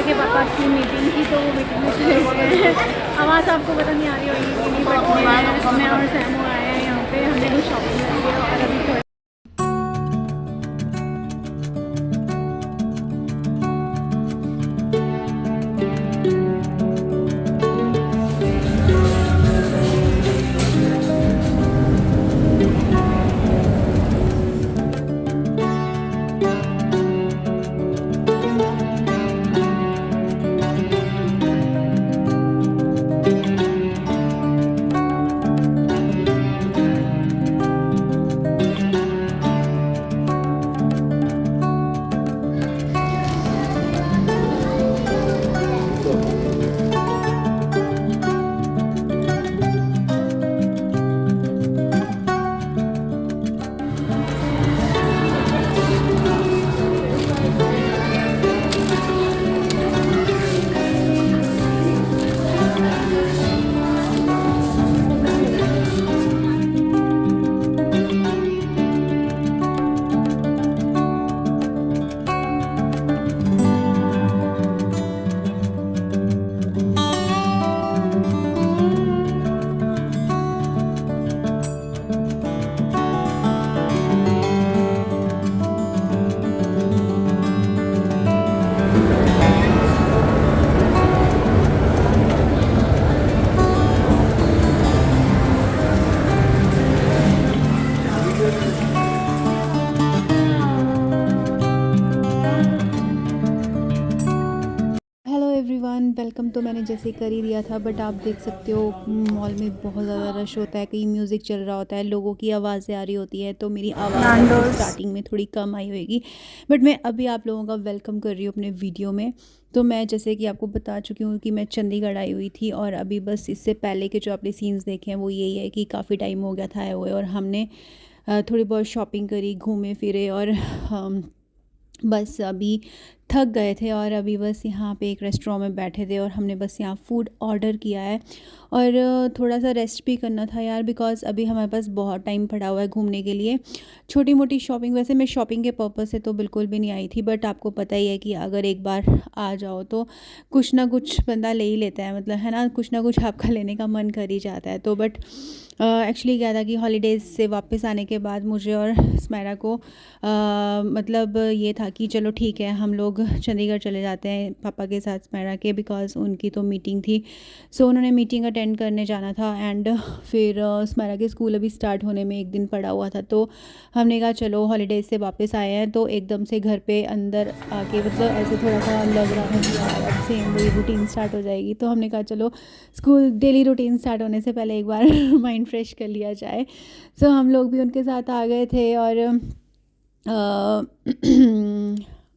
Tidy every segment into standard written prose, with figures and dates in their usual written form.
के पापा की मीटिंग थी तो वो मीटिंग में चले गए हैं। आवाज़ आपको पता नहीं आ रही होगी कि नहीं, बट मैं और सैमो आए हैं यहाँ पे, हमने कुछ शॉपिंग करी है और अभी थोड़ा हेलो एवरीवन, वेलकम। तो मैंने जैसे कर ही दिया था, बट आप देख सकते हो मॉल में बहुत ज़्यादा रश होता है, कहीं म्यूज़िक चल रहा होता है, लोगों की आवाज़ें आ रही होती है, तो मेरी आवाज़ आपको स्टार्टिंग में थोड़ी कम आई होगी, बट मैं अभी आप लोगों का वेलकम कर रही हूँ अपने वीडियो में। तो मैं जैसे कि आपको बता चुकी हूँ कि मैं चंडीगढ़ आई हुई थी, और अभी बस इससे पहले के जो आपने सीन्स देखे हैं वो यही है कि काफ़ी टाइम हो गया था आए हुए, और हमने थोड़ी बहुत शॉपिंग करी, घूमे फिरे, और बस अभी थक गए थे, और अभी बस यहाँ पे एक रेस्टोरेंट में बैठे थे, और हमने बस यहाँ फ़ूड ऑर्डर किया है, और थोड़ा सा रेस्ट भी करना था यार, बिकॉज़ अभी हमारे पास बहुत टाइम पड़ा हुआ है घूमने के लिए। छोटी मोटी शॉपिंग, वैसे मैं शॉपिंग के पर्पज़ से तो बिल्कुल भी नहीं आई थी, बट आपको पता ही है कि अगर एक बार आ जाओ तो कुछ ना कुछ बंदा ले ही लेता है, मतलब है ना, कुछ ना कुछ आपका लेने का मन कर ही जाता है। तो बट एक्चुअली क्या था कि हॉलीडेज़ से वापस आने के बाद मुझे और स्मायरा को मतलब ये था कि चलो ठीक है, हम लोग चंडीगढ़ चले जाते हैं पापा के साथ स्मायरा के, बिकॉज़ उनकी तो मीटिंग थी। सो उन्होंने मीटिंग अटेंड करने जाना था, एंड फिर स्मायरा के स्कूल अभी स्टार्ट होने में एक दिन पड़ा हुआ था, तो हमने कहा चलो हॉलीडेज़ से वापस आए हैं तो एकदम से घर पे अंदर आके मतलब ऐसे थोड़ा सा लग रहा था कि यार अब सेम वही रूटीन स्टार्ट हो जाएगी। तो हमने कहा चलो स्कूल डेली रूटीन स्टार्ट होने से पहले एक बार माइंड फ्रेश कर लिया जाए। सो हम लोग भी उनके साथ आ गए थे, और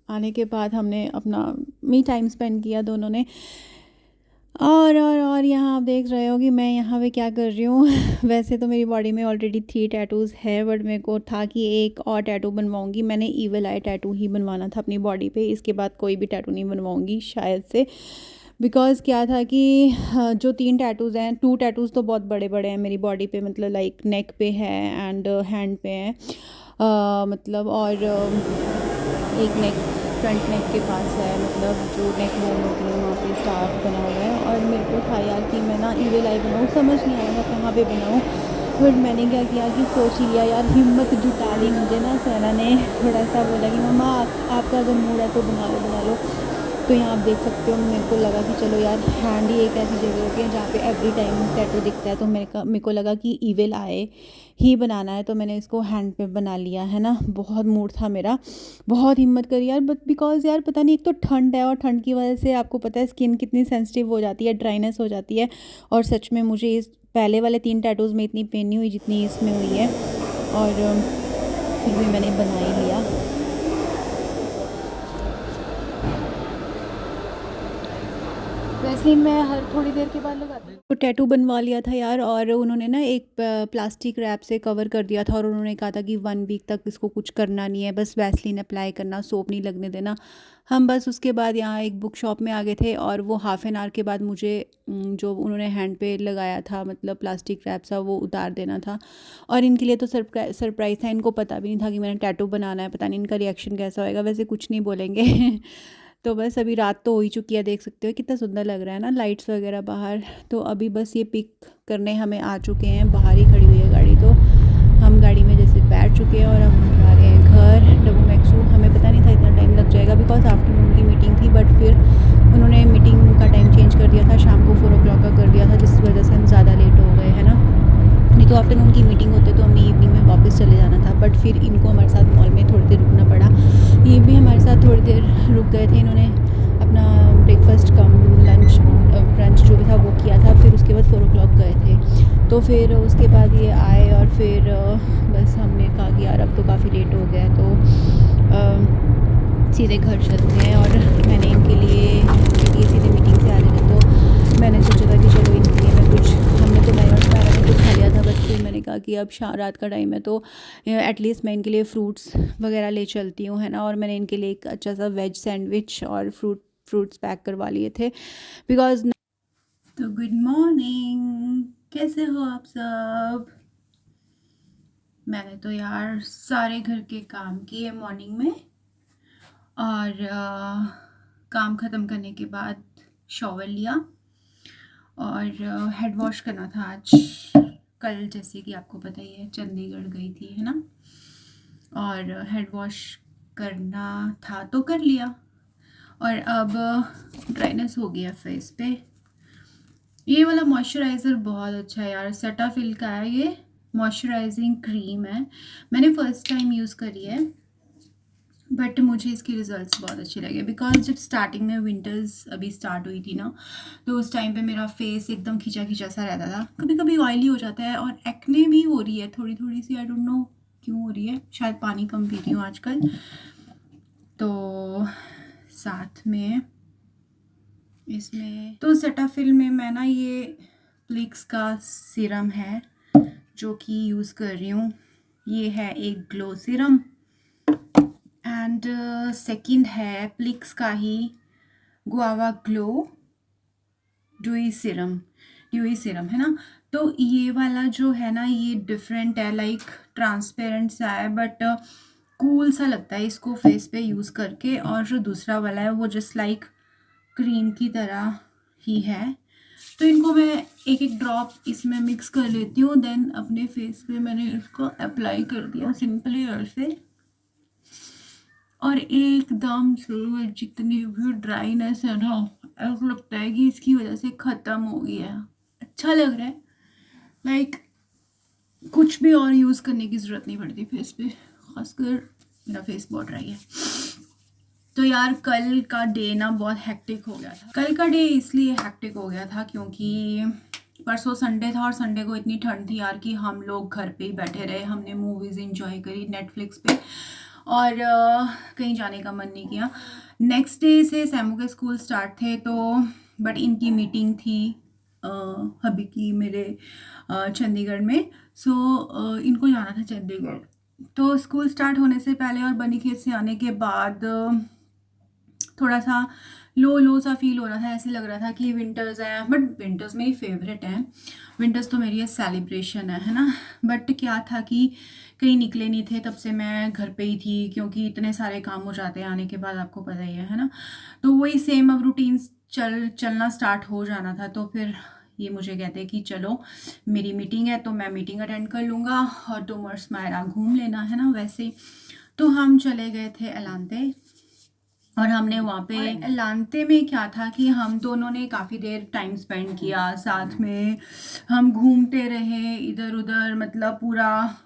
आने के बाद हमने अपना मी टाइम स्पेंड किया दोनों ने। और यहाँ आप देख रहे हो कि मैं यहाँ पे क्या कर रही हूँ। वैसे तो मेरी बॉडी में ऑलरेडी 3 टैटूज़ है, बट मेरे को था कि एक और टैटू बनवाऊँगी। मैंने ईविल आई टैटू ही बनवाना था अपनी बॉडी पे, इसके बाद कोई भी टैटू नहीं बनवाऊँगी शायद से, बिकॉज़ क्या था कि जो 3 टैटूज़ हैं, 2 टैटूज़ तो बहुत बड़े बड़े हैं मेरी बॉडी पे, मतलब लाइक नेक पे है एंड हैंड पे है, मतलब, और एक नेक, फ्रंट नेक के पास है, मतलब जो नेक बोन होती है वहाँ पे स्टार बना हुआ है। और मेरे को था यार कि मैं ना ईविल आई बनाऊँ, समझ नहीं आया मैं कहाँ पे बनाऊँ, बट मैंने क्या किया कि सोच लिया यार, हिम्मत जुटा ली मुझे ना। सैना ने थोड़ा सा बोला कि मम्मा आपका अगर मूड है तो बना लो बना लो। तो यहाँ आप देख सकते हो, मेरे को लगा कि चलो यार, हैंड ही एक ऐसी जगह होती है जहाँ पे एवरी टाइम टैटू दिखता है, तो मेरे को लगा कि ईविल आए ही बनाना है, तो मैंने इसको हैंड पे बना लिया है ना। बहुत मूड था मेरा, बहुत हिम्मत करी यार, बट बिकॉज़ यार पता नहीं, एक तो ठंड है, और ठंड की वजह से आपको पता है स्किन कितनी सेंसिटिव हो जाती है, ड्राइनेस हो जाती है, और सच में मुझे इस पहले वाले 3 टैटूज़ में इतनी पेन नहीं हुई जितनी इसमें हुई है, और फिर भी मैंने बना ही लिया। वैसलीन मैं हर थोड़ी देर के बाद लगाती हूँ। तो टैटू बनवा लिया था यार, और उन्होंने ना एक प्लास्टिक रैप से कवर कर दिया था, और उन्होंने कहा था कि 1 वीक तक इसको कुछ करना नहीं है, बस वैसलीन अप्लाई करना, सोप नहीं लगने देना। हम बस उसके बाद यहाँ एक बुक शॉप में आ गए थे, और वो हाफ़ एन आवर के बाद मुझे जो उन्होंने हैंड पे लगाया था, मतलब प्लास्टिक रैप सा, वो उतार देना था। और इनके लिए तो सरप्राइज़ था, इनको पता भी नहीं था कि मैंने टैटू बनाना है, पता नहीं इनका रिएक्शन कैसा होएगा, वैसे कुछ नहीं बोलेंगे। तो बस अभी रात तो हो ही चुकी है, देख सकते हो कितना सुंदर लग रहा है ना लाइट्स वगैरह बाहर। तो अभी बस ये पिक करने हमें आ चुके हैं, बाहर ही खड़ी हुई है गाड़ी। तो हम गाड़ी में जैसे बैठ चुके हैं और हम जा रहे हैं घर डब्बू मैक्सू। हमें पता नहीं था इतना टाइम लग जाएगा बिकॉज आफ्टरनून की मीटिंग थी, बट फिर उन्होंने मीटिंग का टाइम चेंज कर दिया था, शाम को 4 o'clock का कर दिया था, जिस वजह से हम ज़्यादा लेट हो गए है ना। नहीं तो आफ्टरनून की मीटिंग होते तो हमने इवनिंग में वापस चले जाना था, बट फिर इनको हमारे साथ मॉल में थोड़ी देर रुकना पड़ा। ये भी हमारे साथ थोड़ी देर रुक गए थे, इन्होंने अपना ब्रेकफास्ट कम लंच ब्रंच जो भी था वो किया था, फिर उसके बाद 4 o'clock गए थे। तो फिर उसके बाद ये आए और फिर बस हमने कहा कि यार अब तो काफ़ी लेट हो गया, तो सीधे घर चलते हैं। और मैंने इनके लिए सीधे मीटिंग से आ रहे थे, तो मैंने सोचा था कि चलो इनके लिए मैं कुछ, हमने तो मैं और सारा ने कुछ खा लिया था, बट फिर मैंने कहा कि अब रात का टाइम है तो एटलीस्ट मैं इनके लिए फ्रूट्स वगैरह ले चलती हूँ है ना। और मैंने इनके लिए एक अच्छा सा वेज सैंडविच और फ्रूट्स पैक करवा लिए थे बिकॉज। तो गुड मॉर्निंग, कैसे हो आप सब? मैंने तो यार सारे घर के काम किए मॉर्निंग में, और काम ख़त्म करने के बाद शॉवर लिया और हेड वॉश करना था आज। कल जैसे कि आपको पता ही है चंडीगढ़ गई थी है ना, और हेड वॉश करना था तो कर लिया। और अब ड्राइनेस हो गया फेस पे। ये वाला मॉइस्चराइज़र बहुत अच्छा है यार, सेटाफिल का है, ये मॉइस्चराइजिंग क्रीम है। मैंने फ़र्स्ट टाइम यूज़ करी है, बट मुझे इसके रिज़ल्ट्स बहुत अच्छे लगे बिकॉज जब स्टार्टिंग में विंटर्स अभी स्टार्ट हुई थी ना, तो उस टाइम पे मेरा फेस एकदम खिंचा खिंचा सा रहता था, कभी कभी ऑयली हो जाता है और एक्ने भी हो रही है थोड़ी थोड़ी सी, आई डोंट नो क्यों हो रही है, शायद पानी कम पी रही हूँ आजकल। तो साथ में इसमें तो सेटाफिल में मैं ना ये प्लिक्स का सीरम है जो कि यूज़ कर रही हूँ। ये है एक ग्लो सीरम, एंड सेकंड है प्लिक्स का ही गुआवा ग्लो ड्यूई सीरम है ना। तो ये वाला जो है ना ये डिफरेंट है, लाइक ट्रांसपेरेंट सा है, बट कूल सा लगता है इसको फेस पे यूज़ करके। और जो दूसरा वाला है वो जस्ट लाइक क्रीम की तरह ही है। तो इनको मैं एक एक ड्रॉप इसमें मिक्स कर लेती हूँ, देन अपने फेस पे मैंने इसको अप्लाई कर दिया सिंपली ऐसे, और एकदम से जितनी भी ड्राइनेस है ना, ऐसा लगता है कि इसकी वजह से ख़त्म हो गई है। अच्छा लग रहा है, लाइक कुछ भी और यूज़ करने की ज़रूरत नहीं पड़ती फेस पे, खासकर मेरा फेस बहुत ड्राई है। तो यार कल का डे ना बहुत हेक्टिक हो गया था। कल का डे इसलिए हेक्टिक हो गया था क्योंकि परसों संडे था और संडे को इतनी ठंड थी यार कि हम लोग घर पे ही बैठे रहे। हमने मूवीज़ इंजॉय करी नेटफ्लिक्स पे, और कहीं जाने का मन नहीं किया। नेक्स्ट डे से सैमू के स्कूल स्टार्ट थे, तो बट इनकी मीटिंग थी हबी की मेरे चंडीगढ़ में। सो इनको जाना था चंडीगढ़, तो स्कूल स्टार्ट होने से पहले और बनी खेत से आने के बाद थोड़ा सा लो सा फील हो रहा था। ऐसे लग रहा था कि विंटर्स हैं, बट विंटर्स मेरी फेवरेट हैं, विंटर्स तो मेरी सेलिब्रेशन है ना। बट क्या था कि कहीं निकले नहीं थे, तब से मैं घर पे ही थी क्योंकि इतने सारे काम हो जाते हैं आने के बाद, आपको पता ही है ना। तो वही सेम अब रूटीन चलना स्टार्ट हो जाना था। तो फिर ये मुझे कहते कि चलो मेरी मीटिंग है तो मैं मीटिंग अटेंड कर लूँगा और तुम और स्मायरा घूम लेना है ना वैसे। तो हम चले गए थे एलांते, और हमने वहाँ पे एलांते में क्या था कि हम दोनों ने काफ़ी देर टाइम स्पेंड किया साथ में। हम घूमते रहे इधर उधर, मतलब पूरा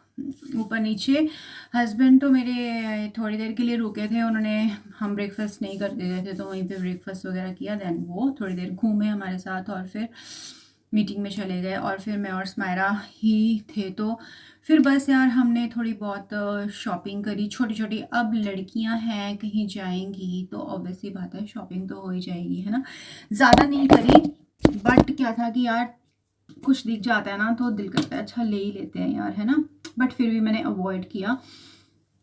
ऊपर नीचे। हस्बैंड तो मेरे थोड़ी देर के लिए रुके थे, उन्होंने, हम ब्रेकफास्ट नहीं करके गए थे तो वहीं पे ब्रेकफास्ट वगैरह किया, देन वो थोड़ी देर घूमे हमारे साथ और फिर मीटिंग में चले गए। और फिर मैं और स्मायरा ही थे, तो फिर बस यार हमने थोड़ी बहुत शॉपिंग करी छोटी छोटी। अब लड़कियां हैं कहीं जाएंगी तो ऑब्वियसली बात है शॉपिंग तो हो ही जाएगी है ना। ज़्यादा नहीं करी, बट क्या था कि यार कुछ दिख जाता है ना तो दिल करता है अच्छा ले ही लेते हैं यार है ना। बट फिर भी मैंने अवॉइड किया,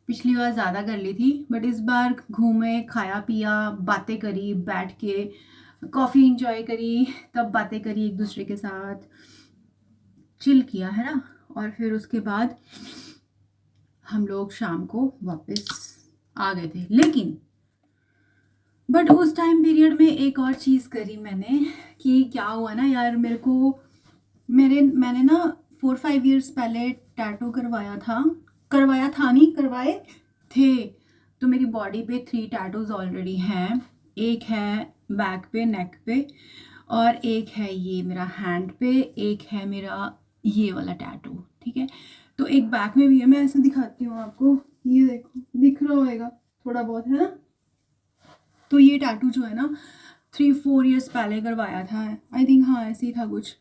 पिछली बार ज़्यादा कर ली थी, बट इस बार घूमे, खाया पिया, बातें करी, बैठ के कॉफ़ी इंजॉय करी, तब बातें करी एक दूसरे के साथ, चिल किया है ना। और फिर उसके बाद हम लोग शाम को वापस आ गए थे। लेकिन बट उस टाइम पीरियड में एक और चीज़ करी मैंने कि क्या हुआ ना यार, मैंने ना 4-5 years पहले टैटू करवाए थे। तो मेरी बॉडी पे 3 टैटूज ऑलरेडी हैं। एक है बैक पे, नेक पे, और एक है ये मेरा हैंड पे, एक है मेरा ये वाला टैटू, ठीक है। तो एक बैक में भी है, मैं ऐसे दिखाती हूँ आपको, ये देखो, दिख रहा होगा थोड़ा बहुत, है ना। तो ये टैटू जो है ना 3-4 years पहले करवाया था, आई थिंक, हाँ ऐसे ही था कुछ।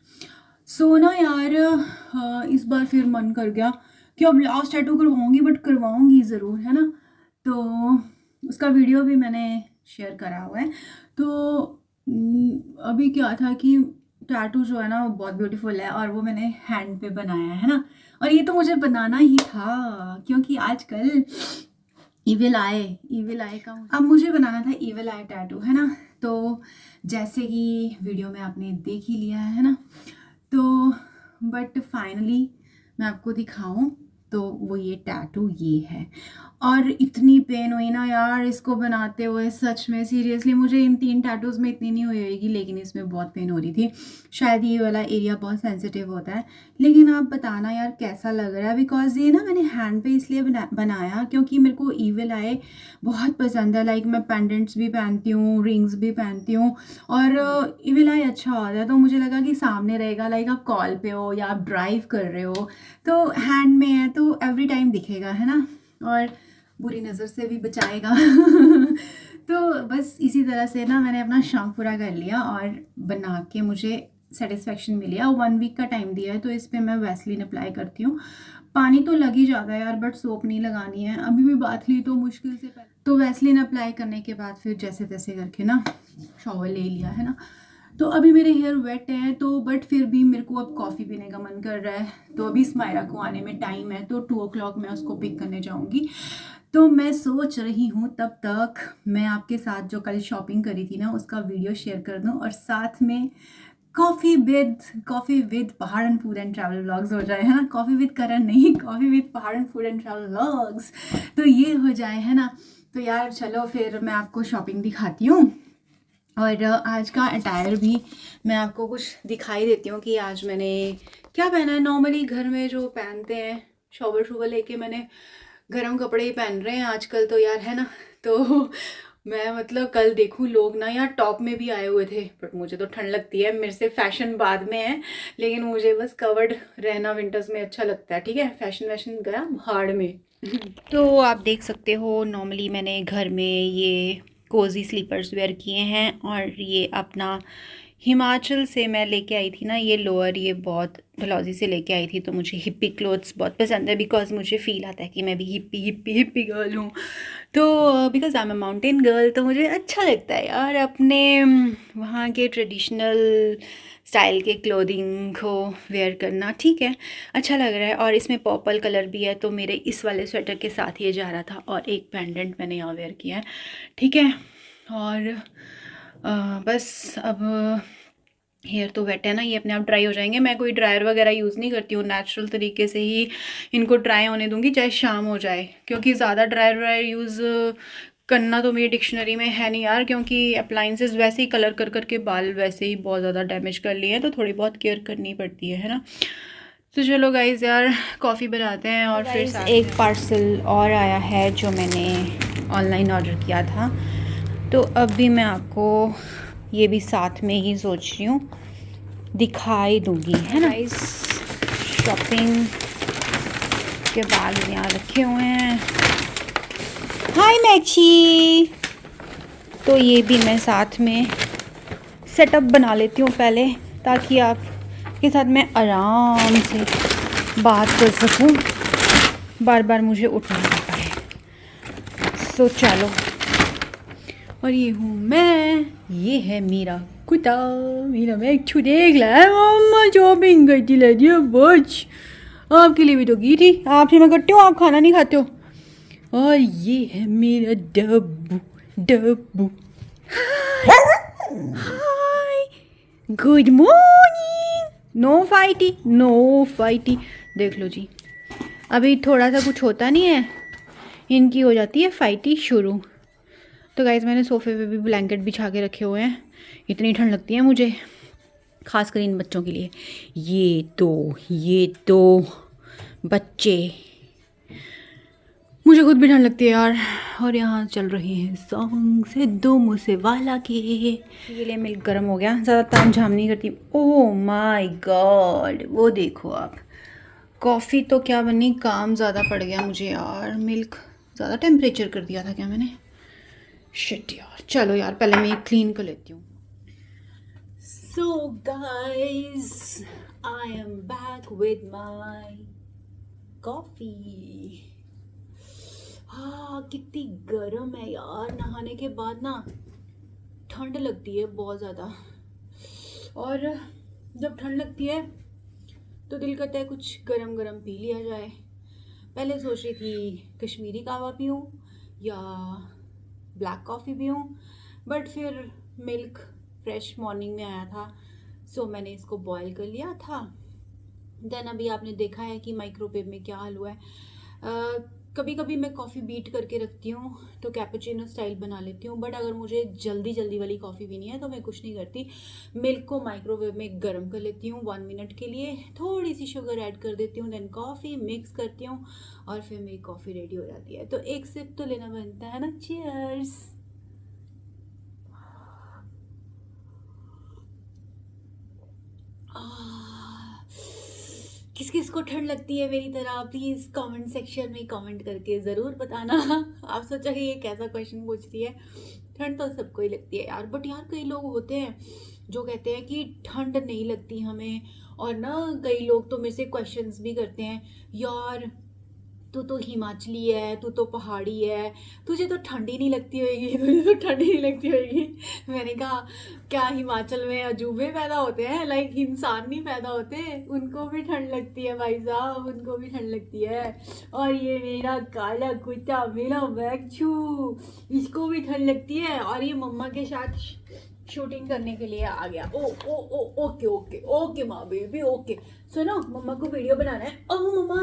सो ना यार, इस बार फिर मन कर गया कि अब लास्ट टैटू करवाऊंगी, बट करवाऊंगी ज़रूर, है ना। तो उसका वीडियो भी मैंने शेयर करा हुआ है। तो अभी क्या था कि टैटू जो है ना वो बहुत ब्यूटीफुल है, और वो मैंने हैंड पे बनाया है ना। और ये तो मुझे बनाना ही था क्योंकि आजकल इविल आई का अब मुझे बनाना था इविल आई टैटू, है ना। तो जैसे कि वीडियो में आपने देख ही लिया है ना। तो बट फाइनली मैं आपको दिखाऊं तो वो ये टैटू ये है। और इतनी पेन हुई ना यार इसको बनाते हुए, सच में सीरियसली। मुझे इन 3 टैटूज़ में इतनी नहीं हुई होगी, लेकिन इसमें बहुत पेन हो रही थी। शायद ये वाला एरिया बहुत सेंसिटिव होता है। लेकिन आप बताना यार कैसा लग रहा है, बिकॉज ये ना मैंने हैंड पे इसलिए बनाया क्योंकि मेरे को ईविल आई बहुत पसंद है। लाइक मैं पेंडेंट्स भी पहनती हूँ, रिंग्स भी पहनती हूँ, और ईविल आई अच्छा होता है। तो मुझे लगा कि सामने रहेगा, लाइक आप कॉल पे हो या आप ड्राइव कर रहे हो तो हैंड में है तो एवरी टाइम दिखेगा, है ना, और बुरी नज़र से भी बचाएगा। तो बस इसी तरह से ना मैंने अपना शौक पूरा कर लिया और बना के मुझे सेटिस्फेक्शन मिली। 1 वीक का टाइम दिया है, तो इस पर मैं वैसलीन अप्लाई करती हूँ। पानी तो लग ही जाता है यार, बट सोप नहीं लगानी है। अभी भी बात ली तो मुश्किल से तो वैसलीन अप्लाई करने के बाद फिर जैसे तैसे करके ना शॉवर ले लिया, है ना। तो अभी मेरे हेयर वेट हैं, तो बट फिर भी मेरे को अब कॉफ़ी पीने का मन कर रहा है। तो अभी स्मायरा को आने में टाइम है, तो 2 o'clock मैं उसको पिक करने जाऊँगी। तो मैं सोच रही हूँ तब तक मैं आपके साथ जो कल शॉपिंग करी थी ना उसका वीडियो शेयर कर दूँ, और साथ में कॉफ़ी विद पहाड़ and food and travel vlogs हो जाए, है ना। कॉफ़ी विद करण नहीं, कॉफ़ी विद पहाड़ and food and travel vlogs, तो ये हो जाए, है ना। तो यार चलो फिर मैं आपको शॉपिंग दिखाती हूँ, और आज का अटायर भी मैं आपको कुछ दिखाई देती हूँ कि आज मैंने क्या पहना है। नॉर्मली घर में जो पहनते हैं, शॉवर लेके मैंने गर्म कपड़े ही पहन रहे हैं आजकल तो यार, है ना। तो मैं मतलब कल देखूँ लोग ना यार टॉप में भी आए हुए थे, बट मुझे तो ठंड लगती है, मेरे से फैशन बाद में है, लेकिन मुझे बस कवर्ड रहना विंटर्स में अच्छा लगता है, ठीक है। फैशन गया भाड़ में। तो आप देख सकते हो नॉर्मली मैंने घर में ये कोजी स्लीपर्स वेयर किए हैं, और ये अपना हिमाचल से मैं लेके आई थी ना ये लोअर, ये बहुत डलहौजी से लेके आई थी। तो मुझे हिप्पी क्लोथ्स बहुत पसंद है, बिकॉज मुझे फील आता है कि मैं भी हिप्पी गर्ल हूँ। तो because I am a mountain girl, तो मुझे अच्छा लगता है यार अपने वहाँ के ट्रेडिशनल स्टाइल के क्लोथिंग को वेयर करना, ठीक है, अच्छा लग रहा है। और इसमें पर्पल कलर भी है, तो मेरे इस वाले स्वेटर के साथ ये जा रहा था, और एक पेंडेंट मैंने यहाँ वेयर किया है, ठीक है। और बस अब हेयर तो वेट है ना, ये अपने आप ड्राई हो जाएंगे। मैं कोई ड्रायर वगैरह यूज़ नहीं करती हूँ, नेचुरल तरीके से ही इनको ड्राई होने दूँगी, चाहे शाम हो जाए, क्योंकि ज़्यादा ड्रायर यूज़ करना तो मेरी डिक्शनरी में है नहीं यार, क्योंकि अप्लाइंसेस वैसे ही कलर कर करके बाल वैसे ही बहुत ज़्यादा डैमेज कर लिए हैं, तो थोड़ी बहुत केयर करनी पड़ती है ना। तो चलो गाइज़ यार कॉफ़ी बनाते हैं, और फिर एक पार्सल और आया है जो मैंने ऑनलाइन ऑर्डर किया था। तो अब भी मैं आपको ये भी साथ में ही सोच रही हूँ दिखाई दूँगी, है ना। शॉपिंग के बैग यहाँ रखे हुए हैं। हाय मैची। तो ये भी मैं साथ में सेटअप बना लेती हूँ पहले, ताकि आप के साथ मैं आराम से बात कर सकूँ, बार बार मुझे उठना ना पड़े। सो चलो, और ये हूँ मैं, ये है मेरा कुत्ता, मेरा मैक्चू। देख ला मम्मा शॉपिंग करती रहती है बच, आपके लिए भी तो की थी, आपसे मैं करती हूँ, आप खाना नहीं खाते हो। और ये है मेरा डब्बू। हाय, गुड मॉर्निंग। नो फाइटी। देख लो जी, अभी थोड़ा सा कुछ होता नहीं है, इनकी हो जाती है फाइटी शुरू। तो गाइज़ मैंने सोफ़े पे भी ब्लैंकेट बिछा के रखे हुए हैं, इतनी ठंड लगती है मुझे, खासकर इन बच्चों के लिए। ये तो बच्चे, मुझे खुद भी ठंड लगती है यार। और यहाँ चल रही हैं सॉन्ग से दो मुझसे वाला के। ये लिए मिल्क गर्म हो गया, ज़्यादा ताम झाम नहीं करती। ओह माय गॉड, वो देखो आप, कॉफ़ी तो क्या बनी, काम ज़्यादा पड़ गया मुझे यार। मिल्क ज़्यादा टेम्परेचर कर दिया था क्या मैंने? शिट यार, चलो यार पहले मैं क्लीन कर लेती हूँ। So guys, I am back with my coffee. हाँ, कितनी गर्म है यार, नहाने के बाद ना ठंड लगती है बहुत ज़्यादा। और जब ठंड लगती है तो दिल करता है कुछ गरम गरम पी लिया जाए। पहले सोच रही थी कश्मीरी कहवा पीऊँ या ब्लैक कॉफ़ी पीऊँ, बट फिर मिल्क फ्रेश मॉर्निंग में आया था, सो मैंने इसको बॉईल कर लिया था। देन अभी आपने देखा है कि माइक्रोवेव में क्या हाल हुआ है। कभी कभी मैं कॉफ़ी बीट करके रखती हूँ तो कैपुचिनो स्टाइल बना लेती हूँ, बट अगर मुझे जल्दी वाली कॉफ़ी पीनी है तो मैं कुछ नहीं करती, मिल्क को माइक्रोवेव में गर्म कर लेती हूँ 1 मिनट के लिए, थोड़ी सी शुगर ऐड कर देती हूँ, देन कॉफ़ी मिक्स करती हूँ और फिर मेरी कॉफ़ी रेडी हो जाती है। तो एक सिप तो लेना बनता है ना। चीयर्स। किस किस को ठंड लगती है मेरी तरह, प्लीज़ कमेंट सेक्शन में कमेंट करके ज़रूर बताना। आप सोचा कि ये कैसा क्वेश्चन पूछ रही है। ठंड तो सबको ही लगती है यार, बट यार कई लोग होते हैं जो कहते हैं कि ठंड नहीं लगती हमें, और ना कई लोग तो मेरे से क्वेश्चंस भी करते हैं, यार तू तो हिमाचली है, तू तो पहाड़ी है, तुझे तो ठंडी नहीं लगती होगी, तुझे तो ठंडी नहीं लगती होगी। मैंने कहा क्या हिमाचल में अजूबे पैदा होते हैं, लाइक इंसान नहीं पैदा होते, उनको भी ठंड लगती है भाई साहब, उनको भी ठंड लगती है। और ये मेरा काला कुत्ता, मेरा मैक्चू, इसको भी ठंड लगती है, और ये मम्मा के साथ शूटिंग करने के लिए आ गया। ओ ओ ओ ओके ओके ओके माँ बेबी ओके, सुनो मम्मा को वीडियो बनाना है। ओ मम्मा,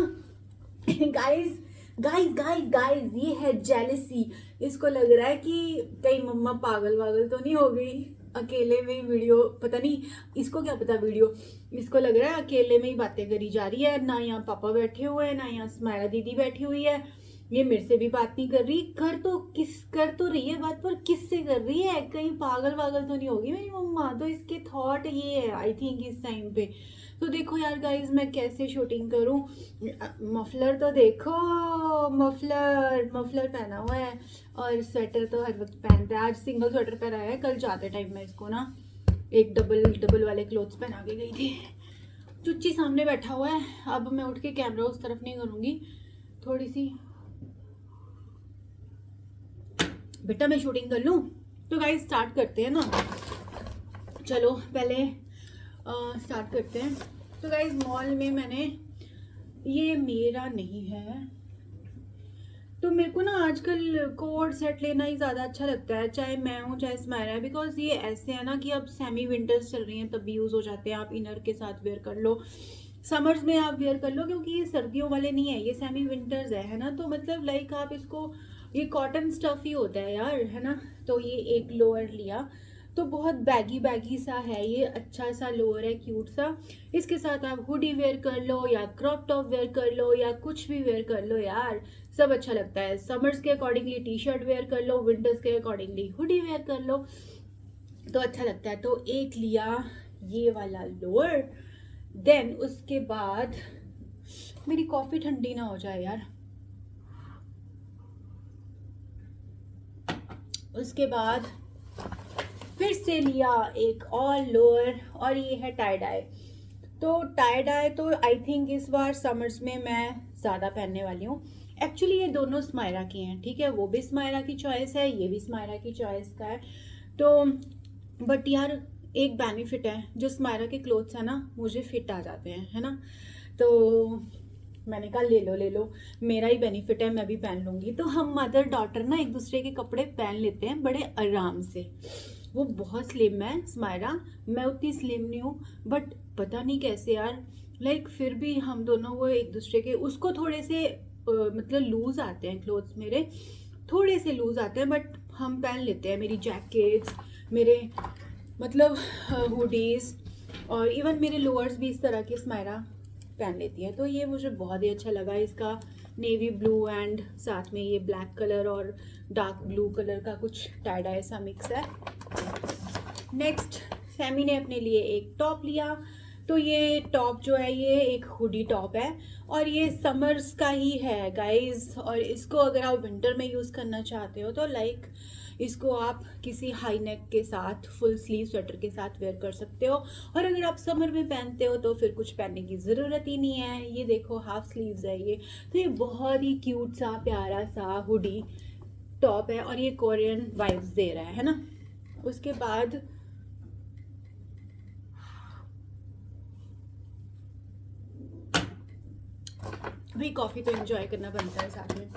गाइस गाइस गाइस गाइस, ये है जेलसी। इसको लग रहा है कि कहीं मम्मा पागल वागल तो नहीं हो गई, अकेले में ही वीडियो, पता नहीं इसको क्या पता वीडियो, इसको लग रहा है अकेले में ही बातें करी जा रही है, ना यहाँ पापा बैठे हुए हैं, ना यहाँ स्माइला दीदी बैठी हुई है, ये मेरे से भी बात नहीं कर रही। कर तो रही है बात, पर किससे कर रही है, कहीं पागल वागल तो नहीं होगी मेरी मम्मा। तो इसके थॉट ये है आई थिंक इस टाइम पे। तो देखो यार गाइज मैं कैसे शूटिंग करूं। मफलर तो देखो, मफलर पहना हुआ है, और स्वेटर तो हर वक्त पहनता है। आज सिंगल स्वेटर पहना है, कल जाते टाइम मैं इसको ना एक डबल वाले क्लोथ्स पहना के गई थी। चुच्ची सामने बैठा हुआ है, अब मैं उठ के कैमरा उस तरफ नहीं करूंगी, थोड़ी सी बेटा मैं शूटिंग कर लूँ। तो गाइस स्टार्ट करते हैं ना, चलो पहले स्टार्ट करते हैं। तो गाइस मॉल में मैंने, ये मेरा नहीं है, तो मेरे को ना आजकल कोट सेट लेना ही ज़्यादा अच्छा लगता है, चाहे मैं हूँ चाहे स्माइला है, बिकॉज ये ऐसे है ना कि अब सेमी विंटर्स चल रही हैं तब भी यूज़ हो जाते हैं, आप इनर के साथ वेयर कर लो, समर्स में आप वेयर कर लो, क्योंकि ये सर्दियों वाले नहीं है, ये सेमी विंटर्स है ना। तो मतलब लाइक आप इसको, ये कॉटन स्टफ ही होता है यार, है ना। तो ये एक लोअर लिया, तो बहुत बैगी सा है, ये अच्छा सा लोअर है, क्यूट सा। इसके साथ आप हुडी वेयर कर लो या क्रॉप टॉप वेयर कर लो या कुछ भी वेयर कर लो यार, सब अच्छा लगता है। समर्स के अकॉर्डिंगली टी शर्ट वेयर कर लो, विंटर्स के अकॉर्डिंगली हुडी वेयर कर लो, तो अच्छा लगता है। तो एक लिया ये वाला लोअर, देन उसके बाद मेरी कॉफ़ी ठंडी ना हो जाए यार, उसके बाद फिर से लिया एक और लोअर, और ये है टाई डाई। तो टाई डाई तो आई थिंक इस बार समर्स में मैं ज़्यादा पहनने वाली हूँ। एक्चुअली ये दोनों स्माइरा की हैं, ठीक है, वो भी स्माइरा की चॉइस है, ये भी स्माइरा की चॉइस का है। तो बट यार एक बेनिफिट है, जो स्माइरा के क्लोथ्स है ना मुझे फिट आ जाते हैं, है ना। तो मैंने कहा ले लो, मेरा ही बेनिफिट है, मैं भी पहन लूँगी। तो हम मदर डॉटर ना एक दूसरे के कपड़े पहन लेते हैं बड़े आराम से। वो बहुत स्लिम है स्माइरा, मैं उतनी स्लिम नहीं हूँ, बट पता नहीं कैसे यार, लाइक फिर भी हम दोनों वो एक दूसरे के, उसको थोड़े से मतलब लूज आते हैं क्लोथ्स मेरे, थोड़े से लूज़ आते हैं, बट हम पहन लेते हैं। मेरी जैकेट्स, मेरे मतलब हुडीज़ और इवन मेरे लोअर्स भी इस तरह के स्मायरा पहन लेती है। तो ये मुझे बहुत ही अच्छा लगा। इसका नेवी ब्लू एंड साथ में ये ब्लैक कलर और डार्क ब्लू कलर का कुछ टाई डाई सा मिक्स है। नेक्स्ट सैमी ने अपने लिए एक टॉप लिया। तो ये टॉप जो है ये एक हुडी टॉप है और ये समर्स का ही है गाइस। और इसको अगर आप विंटर में यूज़ करना चाहते हो तो लाइक इसको आप किसी हाई नेक के साथ फुल स्लीव स्वेटर के साथ वेयर कर सकते हो। और अगर आप समर में पहनते हो तो फिर कुछ पहनने की ज़रूरत ही नहीं है। ये देखो हाफ स्लीव्स है ये। तो ये बहुत ही क्यूट सा प्यारा सा हुडी टॉप है और ये कोरियन वाइब्स दे रहा है ना। उसके बाद भी कॉफ़ी तो एंजॉय करना बनता है साथ में।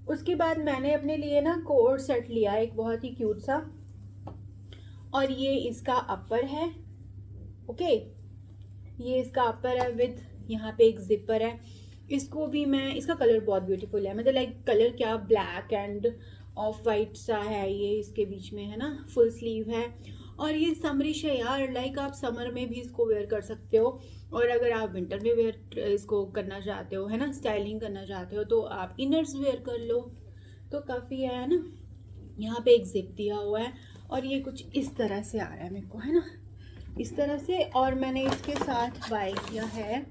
उसके बाद मैंने अपने लिए ना कोट सेट लिया एक बहुत ही क्यूट सा और ये इसका अपर है। ओके, ये इसका अपर है विद यहाँ पे एक जिपर है। इसको भी मैं, इसका कलर बहुत ब्यूटीफुल है, मतलब लाइक कलर क्या ब्लैक एंड ऑफ वाइट सा है ये इसके बीच में है ना। फुल स्लीव है और ये समरिश है यार, लाइक आप समर में भी इसको वेयर कर सकते हो और अगर आप विंटर में वेयर इसको करना चाहते हो है ना, स्टाइलिंग करना चाहते हो तो आप इनर्स वेयर कर लो तो काफ़ी है ना। यहाँ पे एक जिप दिया हुआ है और ये कुछ इस तरह से आ रहा है मेरे को है ना, इस तरह से। और मैंने इसके साथ बाय किया है,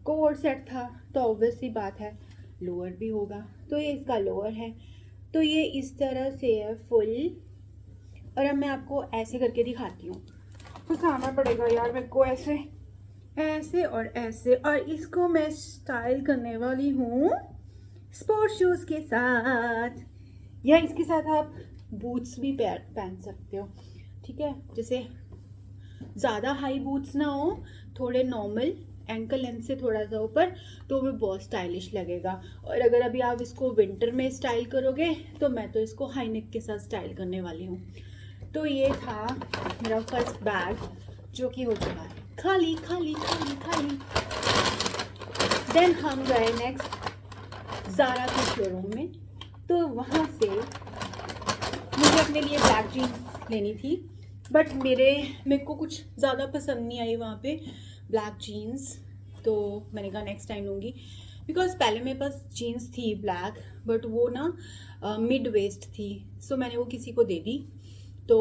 कोट सेट था तो ऑब्वियस सी बात है लोअर भी होगा। तो ये इसका लोअर है। तो ये इस तरह से है फुल। और अब मैं आपको ऐसे करके दिखाती हूँ। दिखाना पड़ेगा यार मेरे को ऐसे ऐसे और ऐसे। और इसको मैं स्टाइल करने वाली हूँ स्पोर्ट शूज़ के साथ, या इसके साथ आप बूट्स भी पहन सकते हो। ठीक है, जैसे ज़्यादा हाई बूट्स ना हो, थोड़े नॉर्मल एंकल लेंथ से थोड़ा सा ऊपर, तो वो बहुत स्टाइलिश लगेगा। और अगर अभी आप इसको विंटर में स्टाइल करोगे तो मैं तो इसको हाई नेक के साथ स्टाइल करने वाली हूँ। तो ये था मेरा फर्स्ट बैग जो कि हो चुका है खाली खाली खाली खाली। देन हम गए नेक्स्ट ज़ारा के शोरूम में। तो वहाँ से मुझे अपने लिए ब्लैक जीन्स लेनी थी, बट मेरे को कुछ ज़्यादा पसंद नहीं आई वहाँ पे ब्लैक जीन्स। तो मैंने कहा नेक्स्ट टाइम लूँगी, बिकॉज पहले मेरे पास जीन्स थी ब्लैक, बट वो ना मिड वेस्ट थी। सो मैंने वो किसी को दे दी। तो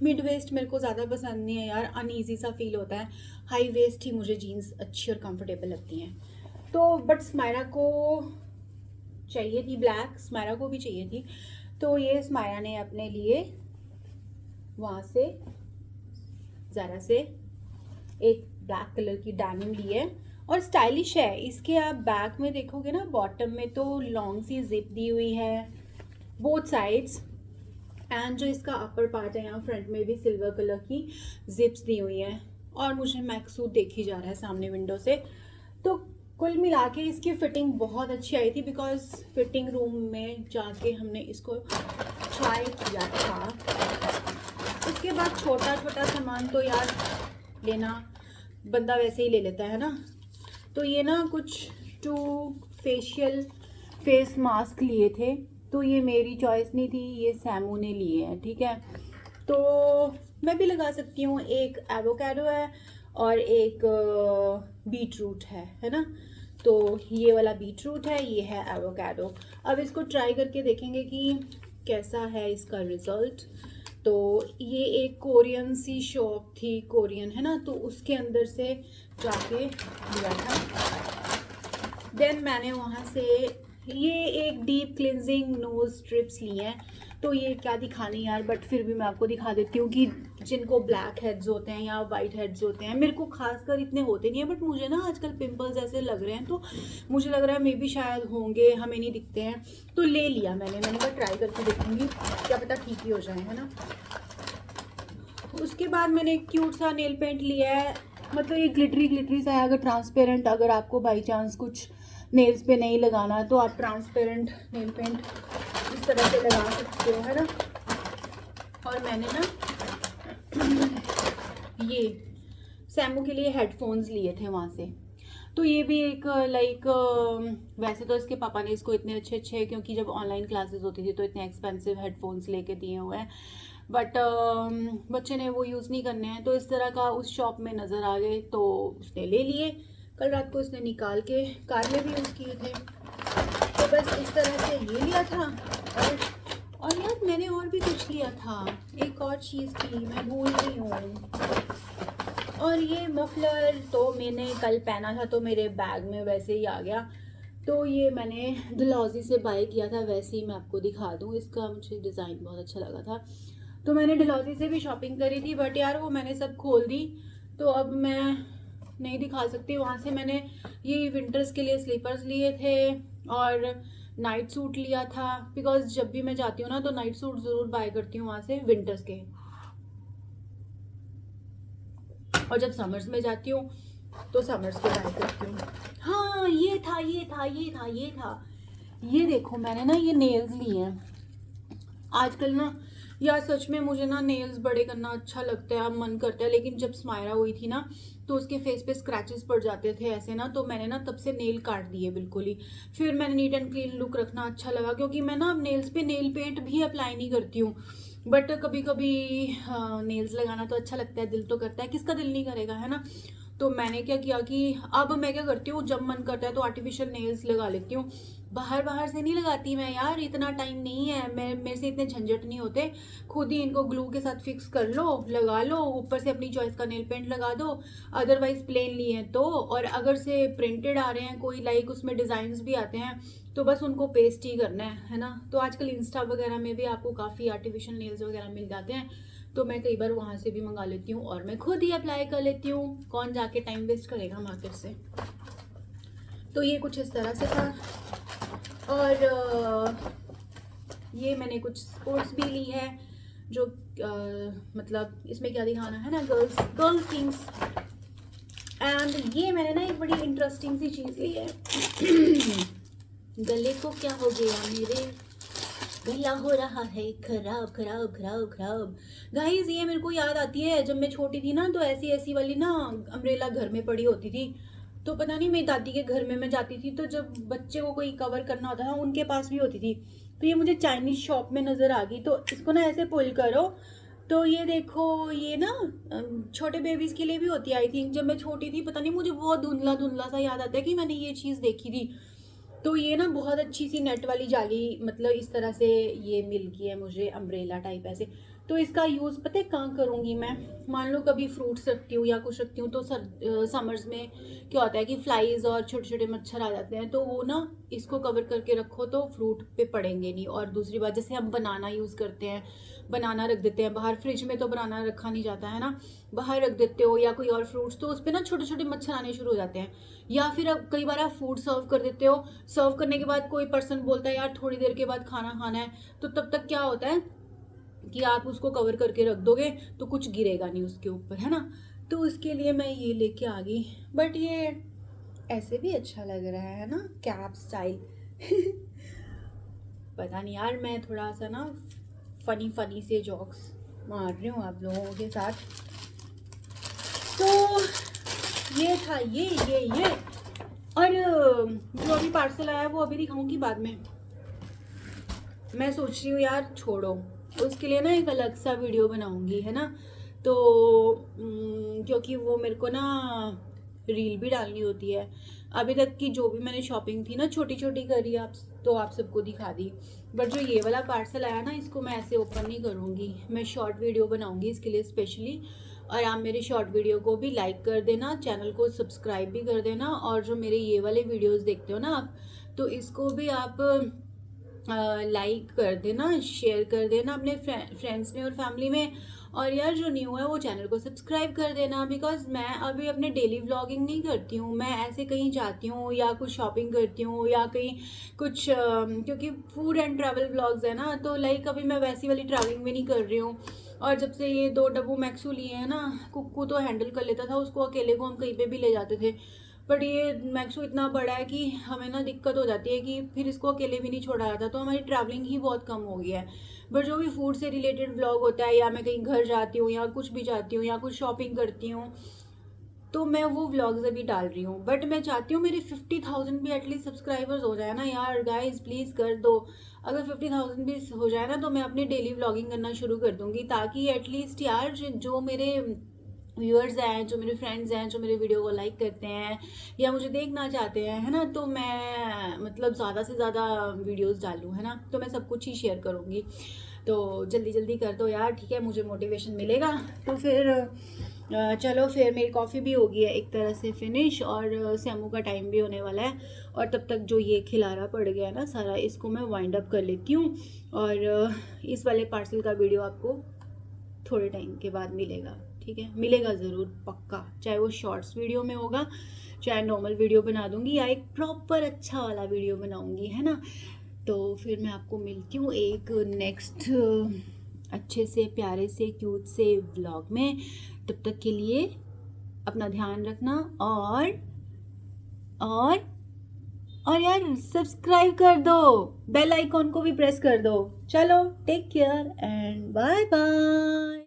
मिड वेस्ट मेरे को ज़्यादा पसंद नहीं है यार, अनईजी सा फील होता है। हाई वेस्ट ही मुझे जीन्स अच्छी और कंफर्टेबल लगती हैं। तो बट स्मायरा को चाहिए थी ब्लैक, स्मायरा को भी चाहिए थी। तो ये स्मायरा ने अपने लिए वहाँ से ज़रा से एक ब्लैक कलर की डेनिम ली है और स्टाइलिश है। इसके आप बैक में देखोगे ना, बॉटम में तो लॉन्ग सी जिप दी हुई है बोथ साइड्स, एंड जो इसका अपर पार्ट है यहाँ फ्रंट में भी सिल्वर कलर की जिप्स दी हुई हैं। और मुझे मैक्सूट देखी जा रहा है सामने विंडो से। तो कुल मिला के इसकी फिटिंग बहुत अच्छी आई थी, बिकॉज फिटिंग रूम में जाके हमने इसको ट्राई किया था। उसके बाद छोटा छोटा सामान तो यार लेना बंदा वैसे ही ले लेता है ना। तो ये ना कुछ 2 फेशियल फेस मास्क लिए थे, तो ये मेरी चॉइस नहीं थी, ये सैमू ने लिए हैं। ठीक है, तो मैं भी लगा सकती हूँ। एक एवोकाडो है और एक बीट रूट है ना। तो ये वाला बीट रूट है, ये है एवोकाडो। अब इसको ट्राई करके देखेंगे कि कैसा है इसका रिज़ल्ट। तो ये एक कोरियन सी शॉप थी, कोरियन है ना, तो उसके अंदर से जाके लिया था। देन मैंने वहाँ से ये एक डीप क्लिनजिंग नोज स्ट्रिप्स लिए हैं। तो ये क्या दिखाने यार, बट फिर भी मैं आपको दिखा देती हूँ कि जिनको ब्लैक हेड्स होते हैं या वाइट हेड्स होते हैं, मेरे को खासकर इतने होते नहीं है, बट मुझे ना आजकल पिंपल्स ऐसे लग रहे हैं, तो मुझे लग रहा है मे बी शायद होंगे, हमें नहीं दिखते हैं। तो ले लिया मैंने कहा ट्राई करके देखूँगी, क्या पता ठीक ही हो जाए, है ना। उसके बाद मैंने एक क्यूट सा नेल पेंट लिया है, मतलब ये ग्लिटरी सा है। अगर ट्रांसपेरेंट, अगर आपको बाई चांस कुछ नेल्स पे नहीं लगाना तो आप ट्रांसपेरेंट नेल पेंट इस तरह से लगा सकते हो, है ना। और मैंने ना ये सैमू के लिए हेडफोन्स लिए थे वहाँ से। तो ये भी एक लाइक वैसे तो इसके पापा ने इसको इतने अच्छे अच्छे, क्योंकि जब ऑनलाइन क्लासेस होती थी तो इतने एक्सपेंसिव हेडफोन्स लेके दिए हुए हैं, बट बच्चे ने वो यूज़ नहीं करने हैं, तो इस तरह का उस शॉप में नज़र आ गए तो उसने ले लिए। कल रात को इसने निकाल के कार में भी यूज़ किए थे। तो बस इस तरह से ये लिया था। और यार मैंने और भी कुछ लिया था, एक और चीज़ थी, मैं भूल गई हूँ। और ये मफलर तो मैंने कल पहना था तो मेरे बैग में वैसे ही आ गया, तो ये मैंने डलहौजी से बाय किया था। वैसे ही मैं आपको दिखा दूँ, इसका मुझे डिज़ाइन बहुत अच्छा लगा था, तो मैंने डलहौजी से भी शॉपिंग करी थी, बट यार वो मैंने सब खोल दी तो अब मैं नहीं दिखा सकती। वहाँ से मैंने ये विंटर्स के लिए स्लीपर्स लिए थे और नाइट सूट लिया था, बिकॉज जब भी मैं जाती हूँ ना तो नाइट सूट ज़रूर बाय करती हूँ वहाँ से विंटर्स के, और जब समर्स में जाती हूँ तो समर्स के बाय करती हूँ। हाँ ये था ये था ये था ये था, ये देखो मैंने ना ये नेल्स लिए हैं आजकल ना यार, सच में मुझे ना नेल्स बड़े करना अच्छा लगता है, अब मन करता है, लेकिन जब स्मायरा हुई थी ना तो उसके फेस पे स्क्रैचेस पड़ जाते थे ऐसे ना, तो मैंने ना तब से नेल काट दिए बिल्कुल ही। फिर मैंने नीट एंड क्लीन लुक रखना अच्छा लगा, क्योंकि मैं ना अब नेल्स पे नेल पेंट भी अप्लाई नहीं करती हूँ, बट कभी कभी नेल्स लगाना तो अच्छा लगता है, दिल तो करता है, किसका दिल नहीं करेगा, है ना। तो मैंने क्या किया कि अब मैं क्या करती हूँ, जब मन करता है तो आर्टिफिशियल नेल्स लगा लेती हूँ, बाहर से नहीं लगाती मैं यार, इतना टाइम नहीं है, मेरे से इतने झंझट नहीं होते। खुद ही इनको ग्लू के साथ फिक्स कर लो, लगा लो, ऊपर से अपनी चॉइस का नेल पेंट लगा दो, अदरवाइज प्लेन लिए हैं तो, और अगर से प्रिंटेड आ रहे हैं कोई, लाइक उसमें डिज़ाइंस भी आते हैं, तो बस उनको पेस्ट ही करना है ना। तो आजकल इंस्टा वगैरह में भी आपको काफ़ी आर्टिफिशियल नेल्स वगैरह मिल जाते हैं, तो मैं कई बार वहाँ से भी मंगा लेती हूँ और मैं खुद ही अप्लाई कर लेती हूँ, कौन जाके टाइम वेस्ट करेगा मार्केट से। तो ये कुछ इस तरह से था। और ये मैंने कुछ स्पोर्ट्स भी ली है, जो मतलब इसमें क्या दिखाना है ना, गर्ल्स थिंग्स। एंड ये मैंने ना एक बड़ी इंटरेस्टिंग सी चीज़ ली है। गले को क्या हो गया मेरे, गला हो रहा है खराब खराब खराब खराब। गाइस ये मेरे को याद आती है, जब मैं छोटी थी ना तो ऐसी वाली ना अम्ब्रेला घर में पड़ी होती थी, तो पता नहीं मेरी दादी के घर में मैं जाती थी, तो जब बच्चे को कोई कवर करना होता था उनके पास भी होती थी, तो ये मुझे चाइनीज शॉप में नज़र आ गई। तो इसको ना ऐसे पुल करो तो ये देखो, ये ना छोटे बेबीज़ के लिए भी होती है आई थिंक। जब मैं छोटी थी पता नहीं, मुझे बहुत धुंधला धुंधला सा याद आता है कि मैंने ये चीज़ देखी थी। तो ये ना बहुत अच्छी सी नेट वाली जाली, मतलब इस तरह से ये मिल गई है मुझे, अम्ब्रेला टाइप ऐसे। तो इसका यूज़ पता है कहाँ करूँगी मैं, मान लो कभी फ्रूट्स रखती हूँ या कुछ रखती हूँ, तो समर्स में क्या होता है कि फ्लाइज और छोटे छोटे मच्छर आ जाते हैं, तो वो ना इसको कवर करके रखो तो फ्रूट पे पड़ेंगे नहीं। और दूसरी बात, जैसे हम बनाना यूज़ करते हैं, बनाना रख देते हैं बाहर, फ्रिज में तो बनाना रखा नहीं जाता है ना, बाहर रख देते हो या कोई और फ्रूट्स, तो उस पर ना छोटे छोटे मच्छर आने शुरू हो जाते हैं। या फिर अब कई बार आप फूड सर्व कर देते हो, सर्व करने के बाद कोई पर्सन बोलता है यार थोड़ी देर के बाद खाना खाना है, तो तब तक क्या होता है कि आप उसको कवर करके रख दोगे तो कुछ गिरेगा नहीं उसके ऊपर, है ना। तो उसके लिए मैं ये लेके आ गई, बट ये ऐसे भी अच्छा लग रहा है ना, कैप स्टाइल। पता नहीं यार, मैं थोड़ा सा ना फनी से जोक्स मार रही हूँ आप लोगों के साथ। तो ये था ये और जो अभी पार्सल आया वो अभी दिखाऊंगी बाद में। मैं सोच रही हूँ यार छोड़ो, उसके लिए ना एक अलग सा वीडियो बनाऊंगी, है ना। तो क्योंकि वो मेरे को ना रील भी डालनी होती है। अभी तक की जो भी मैंने शॉपिंग थी ना छोटी छोटी करी, आप तो आप सबको दिखा दी, बट जो ये वाला पार्सल आया ना इसको मैं ऐसे ओपन नहीं करूँगी, मैं शॉर्ट वीडियो बनाऊँगी इसके लिए स्पेशली। और आप मेरे शॉर्ट वीडियो को भी लाइक कर देना, चैनल को सब्सक्राइब भी कर देना, और जो मेरे ये वाले वीडियोस देखते हो ना आप, तो इसको भी आप लाइक कर देना, शेयर कर देना अपने फ्रेंड्स में और फैमिली में। और यार जो न्यू है वो चैनल को सब्सक्राइब कर देना, बिकॉज मैं अभी अपने डेली व्लॉगिंग नहीं करती हूँ, मैं ऐसे कहीं जाती हूँ या कुछ शॉपिंग करती हूँ या कहीं कुछ क्योंकि फूड एंड ट्रैवल व्लॉग्स है ना, तो लाइक अभी मैं वैसी वाली ट्रैवलिंग भी नहीं कर रही हूँ। और जब से ये 2 डब्बू मैक्सू लिए हैं ना, कुक्कू तो हैंडल कर लेता था, उसको अकेले को हम कहीं पे भी ले जाते थे, बट ये मैक्सू इतना बड़ा है कि हमें ना दिक्कत हो जाती है कि फिर इसको अकेले भी नहीं छोड़ा जाता, तो हमारी ट्रैवलिंग ही बहुत कम हो गई है। बट जो भी फूड से रिलेटेड व्लॉग होता है, या मैं कहीं घर जाती हूँ या कुछ भी जाती हूँ या कुछ शॉपिंग करती हूँ, तो मैं वो व्लॉग्स अभी डाल रही हूँ, बट मैं चाहती हूँ मेरे 50,000 भी एटलीस्ट सब्सक्राइबर्स हो जाए ना यार गाइस, प्लीज़ कर दो। अगर 50,000 भी हो जाए ना तो मैं अपनी डेली व्लॉगिंग करना शुरू कर दूँगी, ताकि एटलीस्ट यार जो मेरे व्यूअर्स हैं, जो मेरे फ्रेंड्स हैं, जो मेरे वीडियो को लाइक करते हैं या मुझे देखना चाहते हैं, है ना, तो मैं मतलब ज़्यादा से ज़्यादा वीडियोस डालूँ, है ना, तो मैं सब कुछ ही शेयर करूँगी। तो जल्दी जल्दी कर दो यार, ठीक है, मुझे मोटिवेशन मिलेगा। तो फिर चलो, फिर मेरी कॉफ़ी भी होगी है एक तरह से फिनिश, और सैमू का टाइम भी होने वाला है, और तब तक जो ये खिलारा पड़ गया ना सारा, इसको मैं वाइंड अप कर लेती हूँ। और इस वाले पार्सल का वीडियो आपको थोड़े टाइम के बाद मिलेगा, ठीक है, मिलेगा ज़रूर पक्का, चाहे वो शॉर्ट्स वीडियो में होगा, चाहे नॉर्मल वीडियो बना दूँगी, या एक प्रॉपर अच्छा वाला वीडियो बनाऊँगी, है ना। तो फिर मैं आपको मिलती हूँ एक नेक्स्ट अच्छे से प्यारे से क्यूट से व्लॉग में। तब तक के लिए अपना ध्यान रखना, और और यार सब्सक्राइब कर दो, बेल आइकॉन को भी प्रेस कर दो। चलो, take care and bye bye.